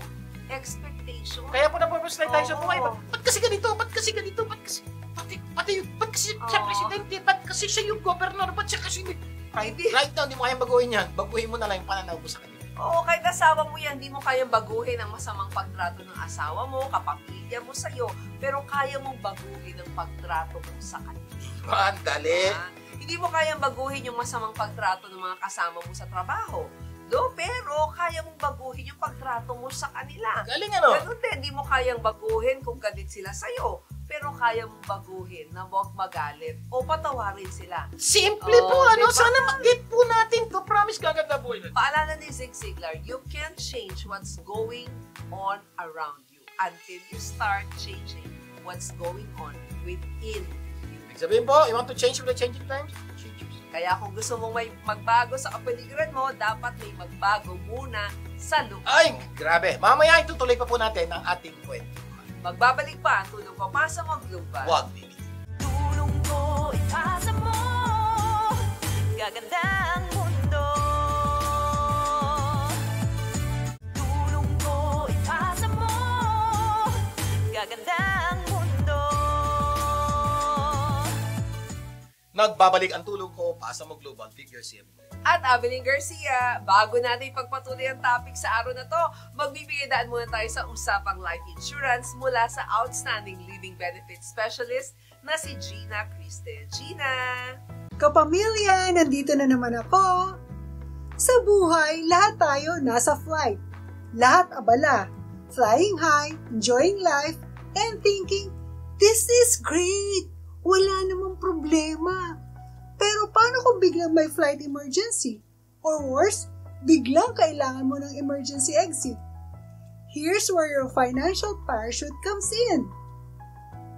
expectation. Kaya po na-frustrate tayo sa Oo. buhay. Ba't kasi ganito? Ba't kasi ganito? Ba't kasi siya Oo. presidente? Ba't kasi siya yung governor? Ba't siya kasi... Right now, hindi mo kayang baguhin yan. Baguhin mo na lang yung pananaw mo sa kanila. Oo, kahit asawa mo yan, hindi mo kayang baguhin ang masamang pagtrato ng asawa mo, kapamilya mo sa'yo, pero kaya mong baguhin ang pagtrato mo sa kanila. Dali. Hindi mo kayang baguhin yung masamang pagtrato ng mga kasama mo sa trabaho. No, pero kaya mong baguhin yung pagtrato mo sa kanila. Galing ano? Ganun din, hindi mo kayang baguhin kung galit sila sa'yo, pero kaya mong baguhin na huwag magalit o patawarin sila. Simple Oo, po, ano? diba? Sana mag-get po natin to. Promise, gaganda po yun. Paalala ni Zig Ziglar, you can't change what's going on around you until you start changing what's going on within you. Sabihin po, you want to change with the changing times? Change yourself. Kaya kung gusto mong may magbago sa kapaligiran mo, dapat may magbago muna sa loob. Ay, grabe. Mamaya itutuloy pa po natin ang ating kwento. Magbabalik pa ang tulong papasa mo global. Wag, baby. Tulong ko, ipasa mo. Gaganda ang mundo. Tulong ko, ipasa mo. Gaganda ang mundo. Nagbabalik ang tulong ko, pasa mo global, figure CM. At Avelyn Garcia, bago natin pagpatuloy ang topic sa araw na to, magbibigay daan muna tayo sa usapang life insurance mula sa Outstanding Living Benefits Specialist na si Gina Criste. Gina! Kapamilya, nandito na naman ako. Sa buhay, lahat tayo nasa flight. Lahat abala, flying high, enjoying life, and thinking, this is great! Wala namang problema. Pero paano kung biglang may flight emergency? Or worse, biglang kailangan mo ng emergency exit? Here's where your financial parachute comes in.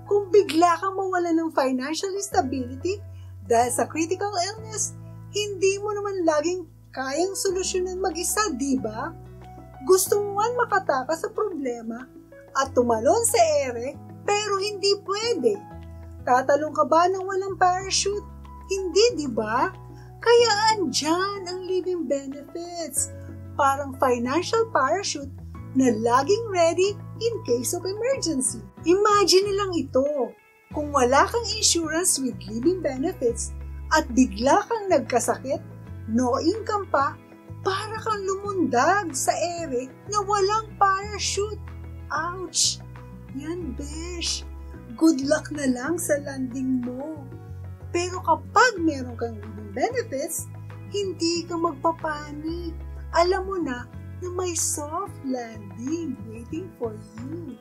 Kung bigla kang mawala ng financial stability dahil sa critical illness, hindi mo naman laging kayang solusyonan mag-isa, di ba? Gusto mo man makatakas sa problema at tumalon sa ere, pero hindi pwede. Tatalong ka ba ng walang parachute? Hindi, di ba? Kaya andyan ang living benefits. Parang financial parachute na laging ready in case of emergency. Imagine nilang ito. Kung wala kang insurance with living benefits at bigla kang nagkasakit, no income pa, Para kang lumundag sa ere na walang parachute. Ouch! Yan, besh. Good luck na lang sa landing mo. Pero kapag meron kang living benefits, hindi ka magpapanik. Alam mo na may soft landing waiting for you.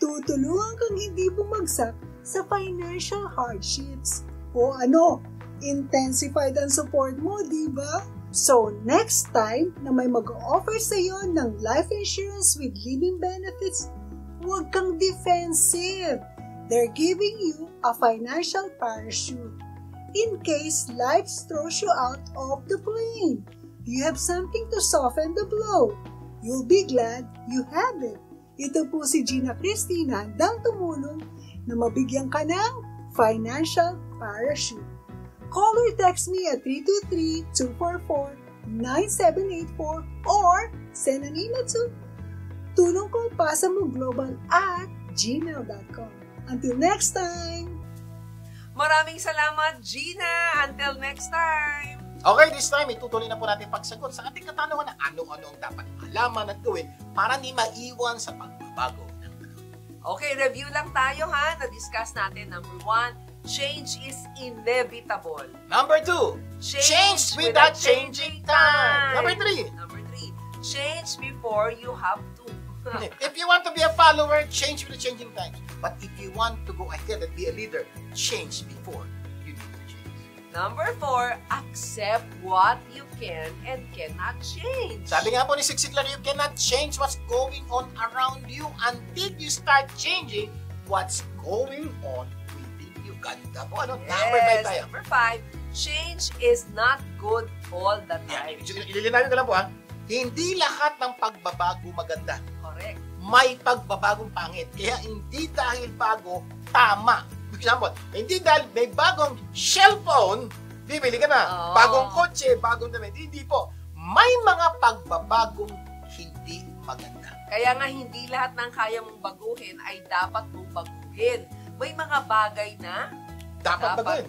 Tutulungan kang hindi bumagsak sa financial hardships. O ano, intensified ang support mo, di ba? So, next time na may mag-offer sa iyo ng life insurance with living benefits, huwag kang defensive. They're giving you a financial parachute. In case life throws you out of the plane, you have something to soften the blow. You'll be glad you have it. Ito po si Gina Cristina, handang tumulong na mabigyan ka ng financial parachute. Call or text me at 323-244-9784 or send an email to tulongkopasamoglobal@gmail.com. Until next time! Maraming salamat, Gina! Until next time! Okay, this time, itutuloy na po natin pagsagot sa ating katanungan na ano-ano ang dapat malaman at gawin para di maiwan sa pagbabago ng panahon. Okay, review lang tayo ha. Na-discuss natin. Number 1, change is inevitable. Number 2, change without changing time. Number 3, change before you have to. if you want to be a follower, change with the changing times. But if you want to go ahead and be a leader, change before you need to change. Number 4, accept what you can and cannot change. Sabi nga po ni Zig Ziglar, you cannot change what's going on around you until you start changing what's going on within you. Ganda po, ano? Number 5 tayo. Number 5, change is not good all the time. Ililinawin ko lang po, ha? Hindi lahat ng pagbabago maganda. Correct. May pagbabagong pangit. Kaya hindi dahil bago, tama. For example, hindi dahil may bagong cellphone, bibili ka na. Oh. Bagong kotse, bagong damit. Hindi po. May mga pagbabagong hindi maganda. Kaya nga hindi lahat ng kaya mong baguhin ay dapat mong baguhin. May mga bagay na Dapat baguhin.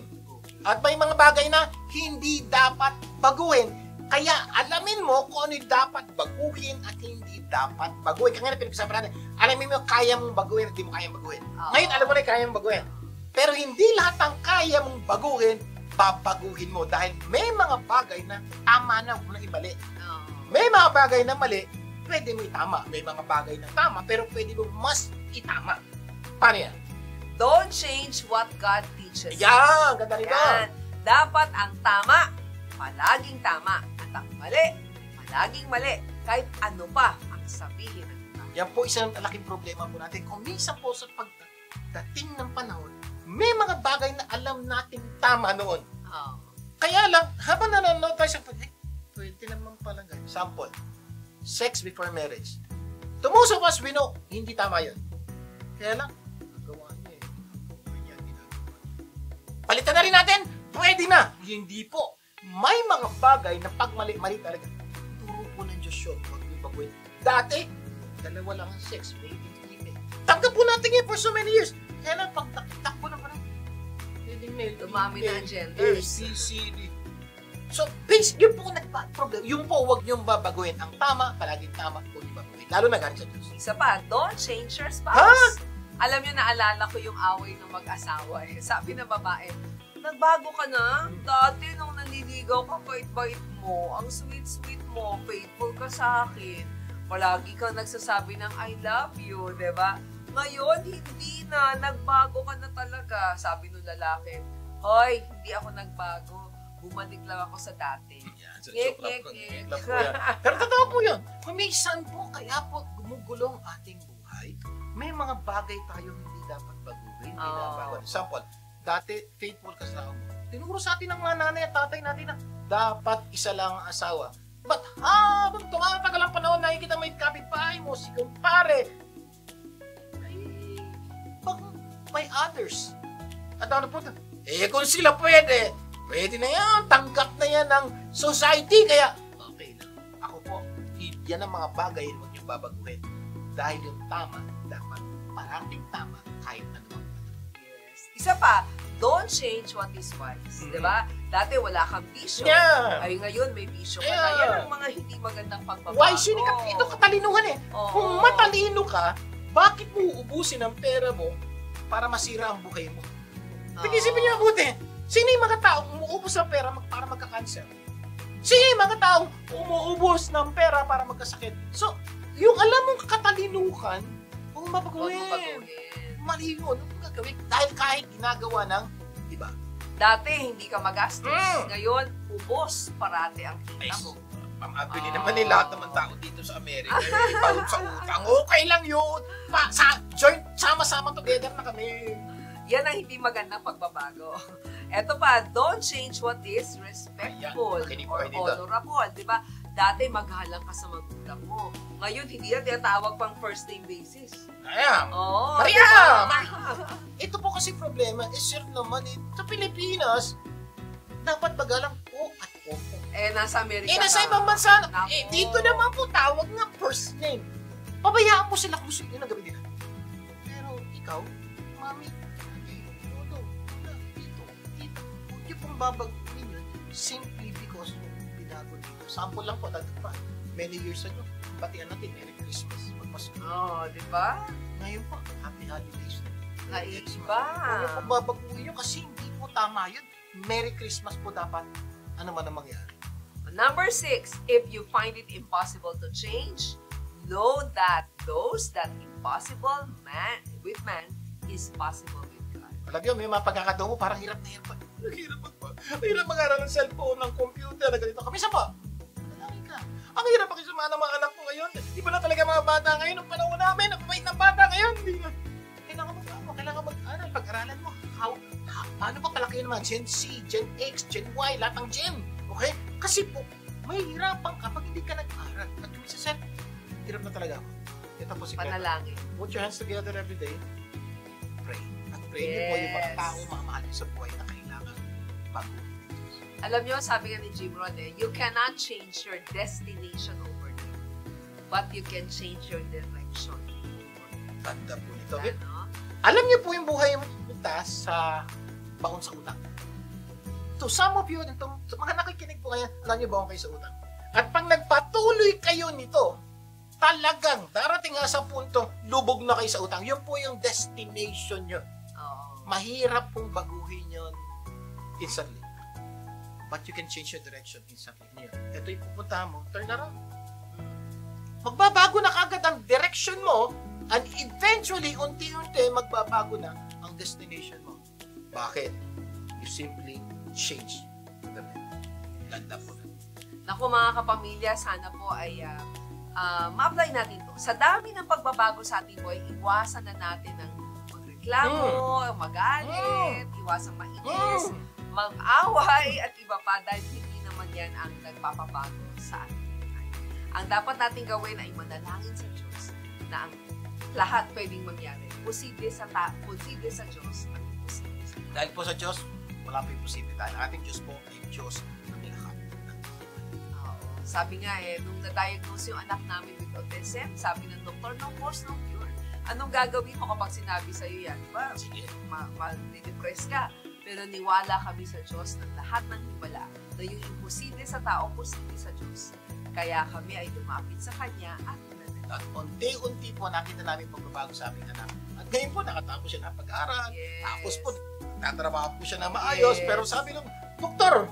At may mga bagay na hindi dapat baguhin. Kaya alamin mo kung ano yung dapat baguhin at hindi dapat baguhin. Kaya nga pinag-usapan natin, alamin mo kaya mong baguhin at hindi mo kayang baguhin. Oo. Ngayon, alam mo na yung kaya mong baguhin. Pero hindi lahat ng kaya mong baguhin, babaguhin mo. Dahil may mga bagay na tama na, huwag mo na ibali. May mga bagay na mali, pwede mo itama. May mga bagay na tama, pero pwede mo mas itama. Paano yan? Don't change what God teaches. Yan! Ganda nito! Yan. Dapat ang tama, palaging tama. At ang mali, palaging mali. Kahit ano pa ang sabihin ng iba. Yan po isang malaking problema po natin. Kung minsan po sa pagdating ng panahon, may mga bagay na alam natin tama noon. Oh. Kaya lang, habang nanonood tayo sa pwede naman pala ganyan. Sample, sex before marriage. To most of us, we know, hindi tama yun. Kaya lang, nagawa niya eh. Ganyan ginagawa. Palitan na rin natin, pwede na. Hindi po. May mga bagay na pag mali talaga, turo po ng Diyos yun. Huwag yung baguhin. Dati, dalawa lang ang sex, male and female. Tanggap po natin yan for so many years. Kaya lang, pag takbo na parang, pwedeng male, Dumami na ang A, genders. B, C, D. So, base, yun po nagpa-problem. Yung po, huwag niyong babaguhin. Ang tama, palaging tama, huwag niyong babaguhin. Lalo na galing sa Diyos. Isa pa, don't change your spouse. Alam niyo, naalala ko yung away ng mag-asawa. Eh. Sabi ng babae, nagbago ka na? Dati nung nanliligaw ka, bait-bait mo, ang sweet-sweet mo, faithful ka sa akin. Palagi kang nagsasabi ng I love you, di ba? Ngayon, hindi na. Nagbago ka na talaga. Sabi ng lalaki, hoy, hindi ako nagbago. Bumalik lang ako sa dati. Ngek, ngek, ngek. Pero totoo po yun. Kumisan po, kaya po gumugulong ating buhay. May mga bagay tayo hindi dapat baguhin. Hindi dapat baguhin. Example, dati faithful ka sa ako. Tinuro sa atin ng mga nanay at tatay natin na dapat isa lang ang asawa. But habang tumatagal ang panahon, nakikita mo yung kapitbahay mo, si kumpare, pag may others. At ano po, kung sila pwede na yan, tanggap na yan ng society, kaya okay lang. Ako po, yan ang mga bagay na huwag niyong babaguhin. Dahil yung tama, dapat parating tama kahit ano. Isa pa, don't change what is wise. Di ba? Dati wala kang bisyo. Yeah. Ay ngayon may bisyo ka na. Yeah. Yan ang mga hindi magandang pagbabago. Wise yun, ito katalinuhan eh. Oo. Kung matalino ka, bakit mo uubusin ang pera mo para masira ang buhay mo? Pag-isipin niyo mabuti. Sino yung mga taong umuubos ng pera para magka-cancer? Sino yung mga taong umuubos ng pera para magkasakit? So, yung alam mong katalinuhan, kung mabaguhin. Mali yun. Ano gagawin? Dahil kahit ginagawa ng iba. Dati hindi ka magastos. Mm. Ngayon, ubos parati ang kita mo. Pamabili naman ni lahat naman tao dito sa Amerika. Ipahod sa utang. Okay lang yun. Joint, sama-sama together na kami. Yan ang hindi magandang pagbabago. Eto pa, don't change what is respectful Ayan, nakinig ko or kayo dito. honorable. Di ba? Dati maghalang ka sa magulang mo. Ngayon, hindi yan tinatawag pang first name basis. Ayan. Oo. Maria! Diba? Ito po kasi problema, sir naman sa Pilipinas, dapat magalang po at opo. Nasa Amerika Nasa ka. ibang bansa, Nako. dito naman po tawag nga first name. Pabayaan mo sila kung sino yung gawin nila. Pero ikaw, mami, todo, dito, huwag niyo pong babaguhin yun simply because binago dito. Sample lang po, dati pa, many years ago, batian natin, Merry Christmas, magpasko. Oo, di ba? Ngayon po, Happy Holidays. Naiba. Huwag niyo pong babaguhin yun kasi hindi po tama yun. Merry Christmas po dapat, ano man ang mangyari. Number 6, if you find it impossible to change, know that those that impossible with man is possible with God. Alam niyo, may mga pagkakataon mo, parang hirap na hirap. Hirap mag-aral ng cellphone, ng computer, na ganito. Kami pa. Manalangin ka. Ang hirap pakisama ng mga anak ko ngayon. Di ba na talaga mga bata ngayon? Ang panahon namin, ang mabait ng bata ngayon. Kailangan mag-aral. Pag-aralan mo. Paano ba palaki naman? Gen C, Gen X, Gen Y, lahat ng Gen. Okay? Kasi po, may hirapan ka pag hindi ka nag-aral. At kung isa hirap na talaga ako. Ito po si Panalangin. Put your hands together every day. Pray. At pray niyo po yung mga tao mamahal niyo sa buhay na kailangan bago. Alam niyo, sabi nga ni Jim Rohn, you cannot change your destination overnight, but you can change your direction. Tanda po nito. Ano? Alam niyo po yung buhay mo punta sa baon sa utang. To some of you, itong mga nakikinig po ngayon, alam niyo baon kayo sa utang. At pag nagpatuloy kayo nito, talagang darating nga sa punto, lubog na kayo sa utang. Yun po yung destination nyo. Oo. Mahirap pong baguhin yun instantly. But you can change your direction instantly. Ito yung pupuntahan mo, turn around. Magbabago na kagad ang direction mo and eventually, unti-unti, magbabago na ang destination mo. Bakit? You simply change the method. Ganda po na. Naku mga kapamilya, sana po ay ma-apply natin to. Sa dami ng pagbabago sa ating buhay, iwasan na natin ang magreklamo, magalit, iwasan mainis, mag-away, at iba pa dahil hindi naman yan ang nagpapabago sa ating buhay. Ang dapat natin gawin ay manalangin sa Diyos na ang lahat pwedeng mangyari. Posible sa Diyos ang imposible sa tao. Dahil po sa Diyos, wala po imposible. Dahil ang ating Diyos po ay Diyos ng lahat. Oo. Sabi nga nung na-diagnose yung anak namin with autism, sabi ng doktor, no cause, no cure. Anong gagawin mo kapag sinabi sa'yo yan? Diba? Sige. Ma-depress ka. Pero niwala kami sa Diyos ng lahat ng himala na yung imposible sa tao, posible sa Diyos. Kaya kami ay lumapit sa Kanya at At unti-unti po nakita namin pagbabago sa aming anak. At ngayon po, nakatapos siya ng pag-aaral. Yes. Tapos po, natrabaho po siya na maayos. Yes. Pero sabi ng doktor,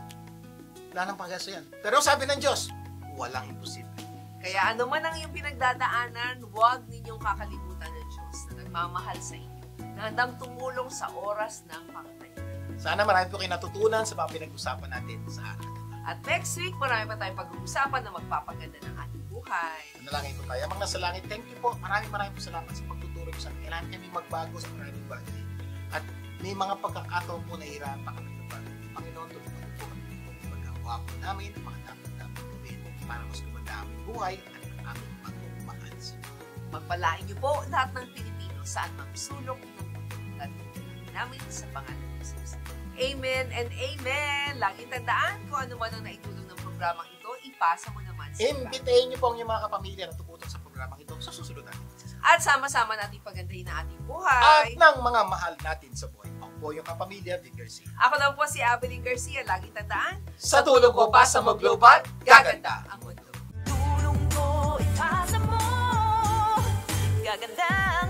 wala nang pag-asa yan. Pero sabi ng Diyos, walang imposible. Kaya ano man ang iyong pinagdadaanan, huwag ninyong kakalimutan ng Diyos na nagmamahal sa inyo, na handang tumulong sa oras ng pangangailangan. Sana marami po kayo natutunan sa mga pinag-usapan natin sa araw. At next week, marami pa tayong pag-uusapan na magpapaganda ng ating buhay. Manalangin po tayo. Amang nasa langit, thank you po. Maraming po salamat sa pagtuturo sa amin. Kailangan kami magbago sa maraming bagay. At may mga pagkakataon po na hirapan kami magbago. Panginoon, tulungan po kami kung magawa po namin ang mga dapat namin gawin para mas gumanda ang aming buhay at ang aming pagmamahal sa inyo. Pagpalain niyo po lahat ng Pilipino saan mang sulok ng mundo. Namin sa pangalan ng Jesus. Amen and amen! Laging tandaan kung ano man ang naitulong ng programang ito, ipasa mo naman sa iba. Imbitahin niyo po ang inyong mga kapamilya na tumutok sa programang ito sa susunod natin. At At sama-sama natin pagandahin ang ating At buhay. ng mga mahal natin sa buhay. Ako po yung kapamilya, Vic Garcia. Ako lang po si Abeline Garcia. Laging tandaan, Sa tulong ko pa sa Maglobat, gaganda ang mundo. Tulong ko ipasa mo. Gaganda ang